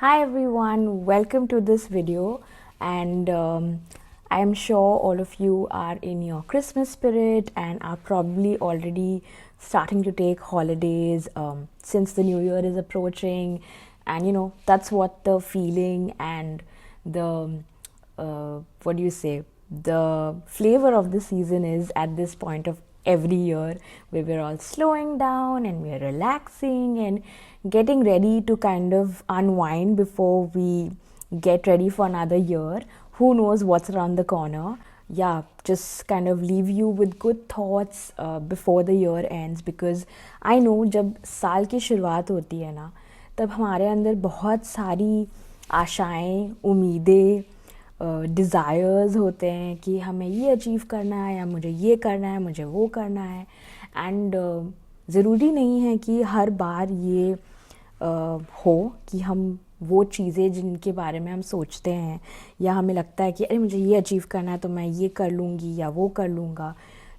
Hi everyone, welcome to this video and I am sure all of you are in your Christmas spirit and are probably already starting to take holidays since the new year is approaching, and that's what the feeling and the what do you say, the flavor of the season is at this point of every year, where we're all slowing down and we're relaxing and getting ready to kind of unwind before we get ready for another year. Who knows what's around the corner? Yeah, just kind of leave you with good thoughts before the year ends, because I know जब साल की शुरुआत होती है ना, तब हमारे अंदर बहुत सारी आशाएं, उम्मीदें, डिज़ायर्स होते हैं कि हमें ये अचीव करना है या मुझे ये करना है, मुझे वो करना है। एंड ज़रूरी नहीं है कि हर बार ये हो कि हम वो चीज़ें जिनके बारे में हम सोचते हैं या हमें लगता है कि अरे मुझे ये अचीव करना है तो मैं ये कर लूँगी या वो कर लूँगा,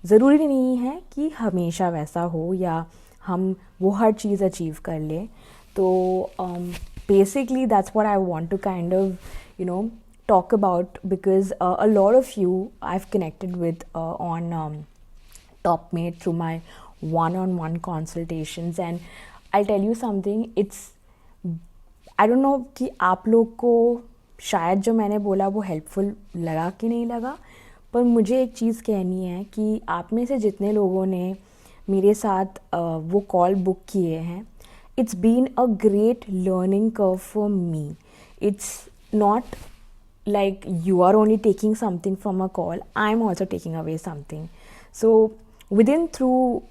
ज़रूरी नहीं है कि हमेशा वैसा हो या हम वो हर चीज़ अचीव कर लें। तो basically that's what I want to kind of talk about, because a lot of you I've connected with on TopMate through my one-on-one consultations, and I'll tell you something, it's I don't know कि आप लोग को शायद जो मैंने बोला वो helpful लगा कि नहीं लगा, पर मुझे एक चीज़ कहनी है कि आप में से जितने लोगों ने मेरे साथ वो कॉल बुक किए हैं, it's been a great learning curve for me. It's not like you are only taking something from a call, I'm also taking away something. So within through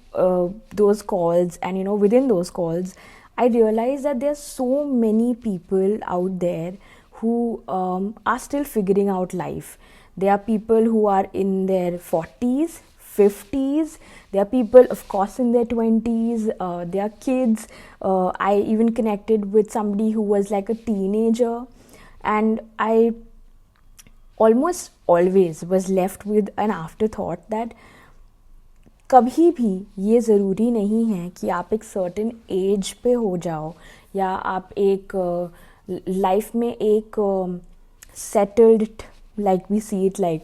those calls, and within those calls I realized that there are so many people out there who are still figuring out life. There are people who are in their 40s, 50s. There are people, of course, in their 20s. There are kids. I even connected with somebody who was like a teenager. And I almost always was left with an afterthought that कभी भी ये ज़रूरी नहीं है कि आप एक certain age पे हो जाओ या आप एक लाइफ में एक settled, like we see it like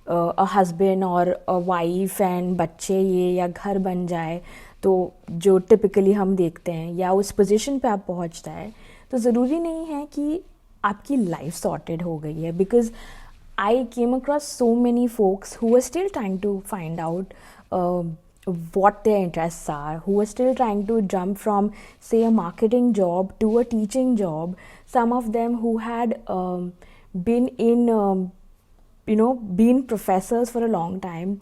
a husband और अ वाइफ एंड बच्चे ये या घर बन जाए, तो जो टिपिकली हम देखते हैं, या उस पोजीशन पे आप पहुंच जाए, तो ज़रूरी नहीं है कि आपकी लाइफ सॉर्टेड हो गई है। Because I came across so many folks who were still trying to find out what their interests are, who were still trying to jump from, say, a marketing job to a teaching job. Some of them who had been in, been professors for a long time,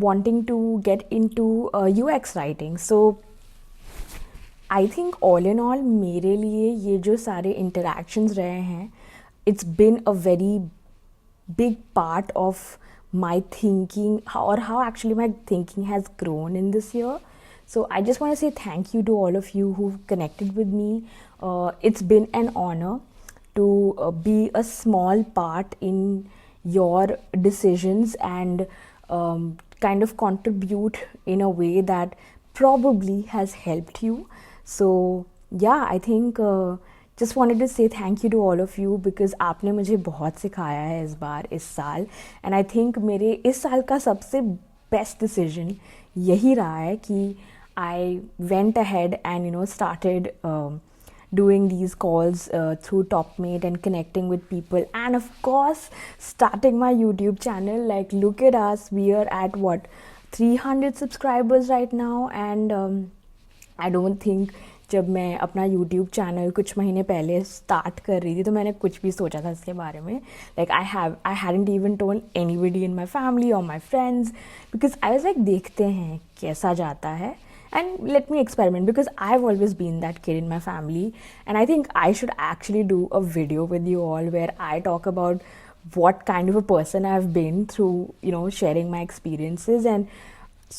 wanting to get into UX writing. So I think all in all मेरे लिए ये जो सारे interactions रहे हैं, it's been a very big part of my thinking, or how actually my thinking has grown in this year. So I just want to say thank you to all of you who've connected with me. It's been an honor to be a small part in your decisions and kind of contribute in a way that probably has helped you. So yeah, I think just wanted to say thank you to all of you, because आपने मुझे बहुत सिखाया है इस बार, इस साल, and I think मेरे इस साल का सबसे best decision यही रहा है कि I went ahead and started doing these calls through TopMate and connecting with people, and of course starting my YouTube channel. Like, look at us, we are at what, 300 subscribers right now, and I don't think जब मैं अपना YouTube channel कुछ महीने पहले start कर रही थी तो मैंने कुछ भी सोचा था इसके बारे में। Like I hadn't even told anybody in my family और my friends, because I was like देखते हैं कैसा जाता है, and let me experiment, because I've always been that kid in my family, and I think I should actually do a video with you all where I talk about what kind of a person I've been through, sharing my experiences. And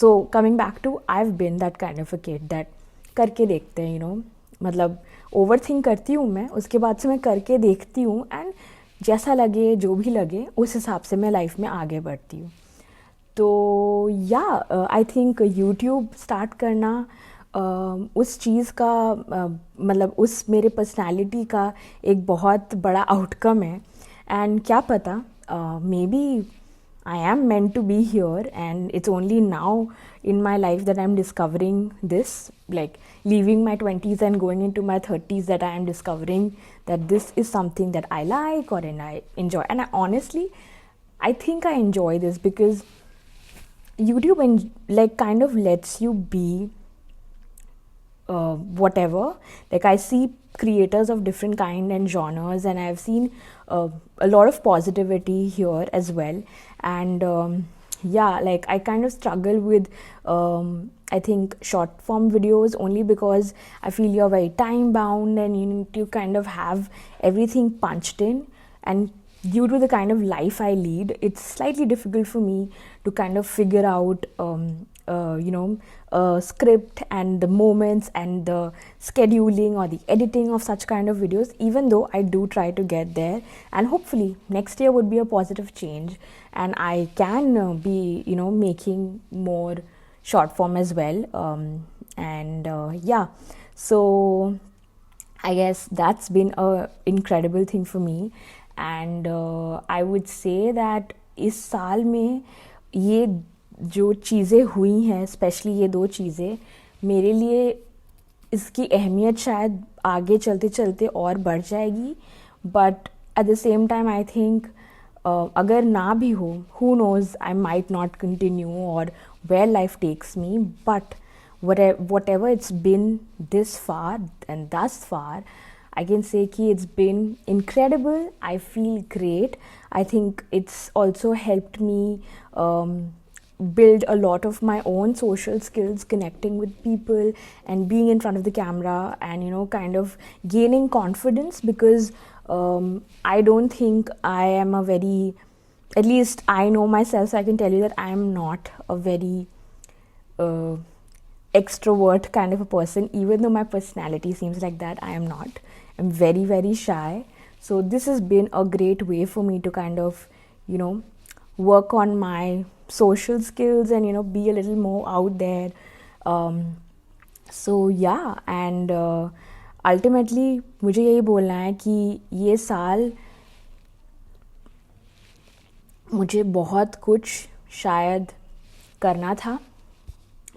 so coming back to, I've been that kind of a kid that करके देखते हैं, मतलब over think करती हूँ मैं, उसके बाद से मैं करके देखती हूँ, एंड जैसा लगे, जो भी लगे, उस हिसाब से मैं लाइफ में आगे बढ़ती हूँ। तो या आई थिंक यूट्यूब स्टार्ट करना उस चीज़ का मतलब उस मेरे पर्सनालिटी का एक बहुत बड़ा आउटकम है. एंड क्या पता, may be I am meant to be here, and it's only now in my life that I'm discovering this, like leaving my 20s and going into my 30s, that I am discovering that this is something that I like or and I enjoy. And I honestly, I think I enjoy this because YouTube like kind of lets you be whatever. Like I see creators of different kind and genres, and I've seen a lot of positivity here as well. And yeah, like I kind of struggle with I think short form videos, only because I feel you're very time bound and you need to kind of have everything punched in. And due to the kind of life I lead, it's slightly difficult for me to kind of figure out script and the moments and the scheduling or the editing of such kind of videos, even though I do try to get there. And hopefully next year would be a positive change and I can be making more short form as well. Yeah, so I guess that's been a incredible thing for me. And I would say that इस साल में ये जो चीज़ें हुई हैं, specially ये 2 चीज़ें, मेरे लिए इसकी अहमियत शायद आगे चलते चलते और बढ़ जाएगी. But at the same time I think अगर ना भी हो, who knows, I might not continue और where life takes me. But whatever it's been this far and thus far, I can say ki it's been incredible. I feel great. I think it's also helped me build a lot of my own social skills, connecting with people and being in front of the camera and kind of gaining confidence, because I don't think I am a very, at least I know myself, so I can tell you that I am not a very extrovert kind of a person. Even though my personality seems like that, I am not. I'm very, very shy. So this has been a great way for me to kind of work on my social skills and be a little more out there. So yeah, and ultimately मुझे यही बोलना है कि ये साल मुझे बहुत कुछ शायद करना था.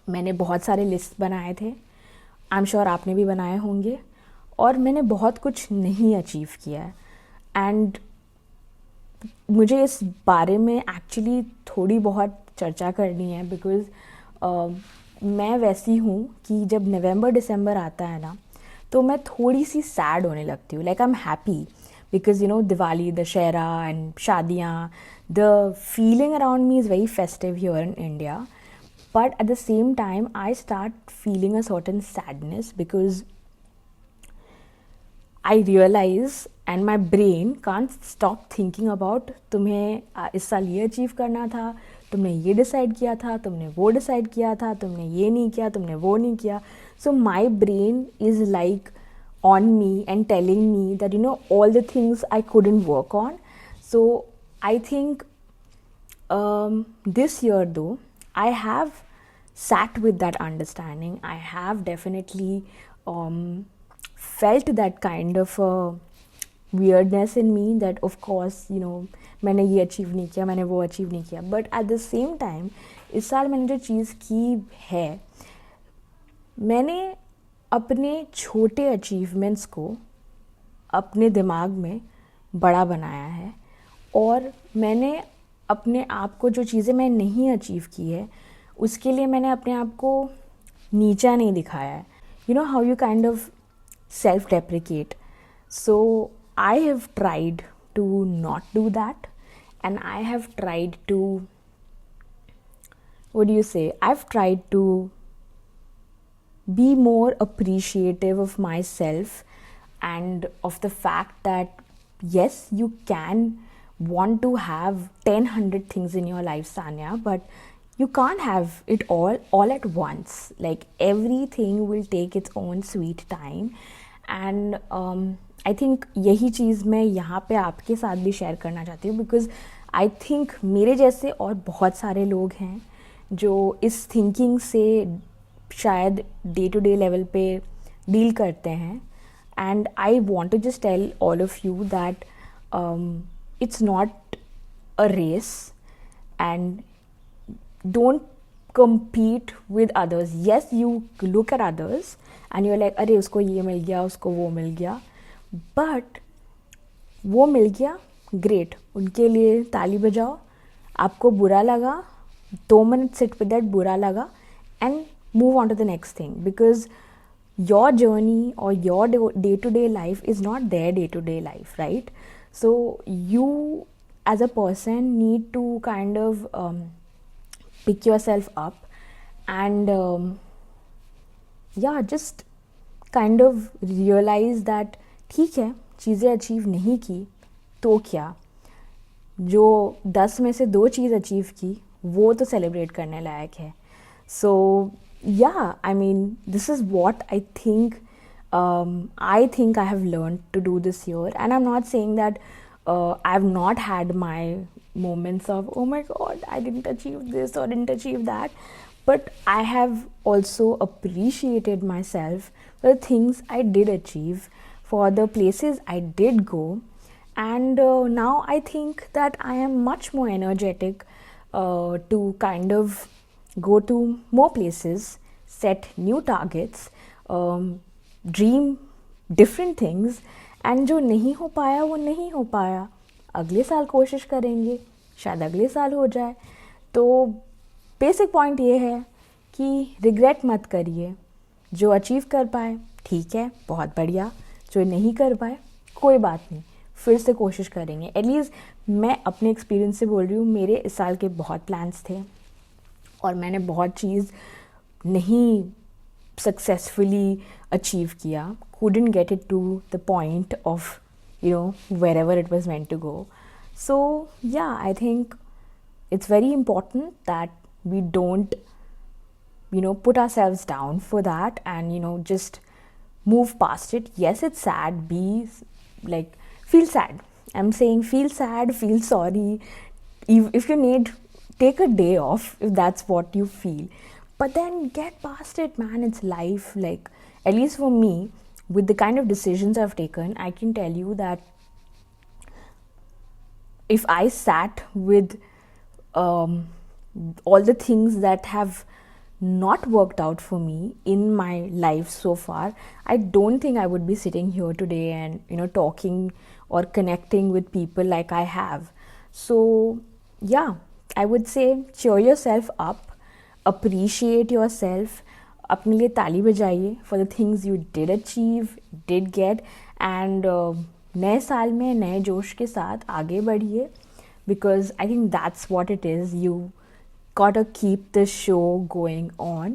मैंने बहुत सारे लिस्ट बनाए थे, आई एम श्योर आपने भी बनाए होंगे, और मैंने बहुत कुछ नहीं अचीव किया है. एंड मुझे इस बारे में एक्चुअली थोड़ी बहुत चर्चा करनी है, बिकॉज़ मैं वैसी हूँ कि जब नवंबर दिसंबर आता है ना, तो मैं थोड़ी सी सैड होने लगती हूँ. Like I am happy because Diwali, Dussehra and शादियाँ, the feeling around me is very festive here in India. But at the same time, I start feeling a certain sadness because I realize and my brain can't stop thinking about तुम्हें इस साल ये achieve करना था, तुमने ये decide किया था, तुमने वो डिसाइड किया था, तुमने ये नहीं किया, तुमने वो नहीं किया. So my brain is like on me and telling me that all the things I couldn't work on. So I think this year though, I have sat with that understanding. I have definitely felt that kind of weirdness in me, that of course मैंने ये achieve नहीं किया, मैंने वो achieve नहीं किया. But at the same time इस साल मैंने जो चीज़ की है, मैंने अपने छोटे अचीवमेंट्स को अपने दिमाग में बड़ा बनाया है, और मैंने अपने आप को जो चीज़ें मैं नहीं अचीव की है उसके लिए मैंने अपने आप को नीचा नहीं दिखाया है. How you kind of self deprecate. So I have tried to not do that, and I have tried to, what do you say, I have tried to be more appreciative of myself and of the fact that yes, you can want to have 100 things in your life, Sanya, but you can't have it all at once. Like everything will take its own sweet time. And I think यही चीज़ मैं यहाँ पे आपके साथ भी share करना चाहती हूँ, बिकॉज़ आई थिंक मेरे जैसे और बहुत सारे लोग हैं जो इस थिंकिंग से शायद डे टू डे लेवल पे डील करते हैं. And I want to just tell all of you that it's not a race, and don't compete with others. Yes, you look at others and you're like, अरे उसको ये मिल गया, उसको वो मिल गया, but वो मिल गया, great, उनके लिए ताली बजाओ. आपको बुरा लगा, 2 मिनट sit with that बुरा लगा and move on to the next thing, because your journey or your day-to-day life is not their day-to-day life, right? So you as a person need to kind of pick yourself up and just kind of realize that ठीक है, चीज़ें achieve नहीं की तो क्या, जो 10 में से 2 चीज़ अचीव की वो तो सेलिब्रेट करने लायक है. So yeah, I mean, this is what I think I have learned to do this year. And I'm not saying that I've not had my moments of, oh my god, I didn't achieve this or didn't achieve that, but I have also appreciated myself for the things I did achieve, for the places I did go. And now I think that I am much more energetic to kind of go to more places, set new targets, dream different things. And जो नहीं हो पाया वो नहीं हो पाया, अगले साल कोशिश करेंगे, शायद अगले साल हो जाए. तो बेसिक पॉइंट ये है कि रिग्रेट मत करिए. जो अचीव कर पाए ठीक है, बहुत बढ़िया. जो नहीं कर पाए कोई बात नहीं, फिर से कोशिश करेंगे. एटलीस्ट मैं अपने एक्सपीरियंस से बोल रही हूँ, मेरे इस साल के बहुत प्लान्स थे और मैंने बहुत चीज़ नहीं सक्सेसफुली अचीव किया, couldn't get it to the point of, wherever it was meant to go. So yeah, I think it's very important that we don't, put ourselves down for that and, just move past it. Yes, it's sad, feel sad. I'm saying feel sad, feel sorry. If you need, take a day off if that's what you feel. But then get past it, man. It's life. At least for me, with the kind of decisions I've taken, I can tell you that if I sat with all the things that have not worked out for me in my life so far, I don't think I would be sitting here today and, talking or connecting with people like I have. So yeah, I would say cheer yourself up, appreciate yourself, अपने लिए ताली बजाइए for the things you did achieve, did get, and नए साल में नए जोश के साथ आगे बढ़िए, because I think that's what it is. You gotta keep the show going on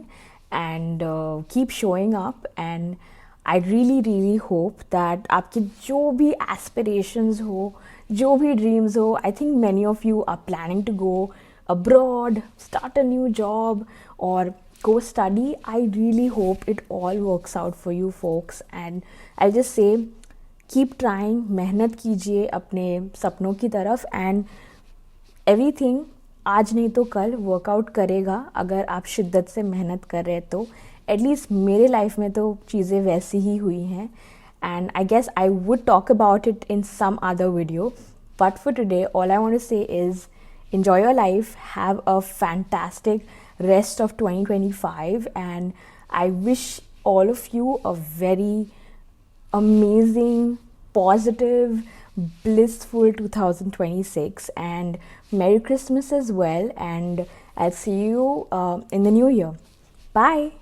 and keep showing up. And I really really hope that आपके जो भी aspirations हो, जो भी dreams हो, I think many of you are planning to go abroad, start a new job, or go study. I really hope it all works out for you folks. And I'll just say, keep trying, मेहनत कीजिए अपने सपनों की तरफ, and everything आज नहीं तो कल वर्कआउट करेगा अगर आप शिद्दत से मेहनत कर रहे तो. एटलीस्ट मेरे लाइफ में तो चीज़ें वैसी ही हुई हैं, and I guess I would talk about it in some other video. But for today, all I want to say is enjoy your life, have a fantastic rest of 2025, and I wish all of you a very amazing, positive, blissful 2026, and Merry Christmas as well, and I'll see you in the new year. Bye.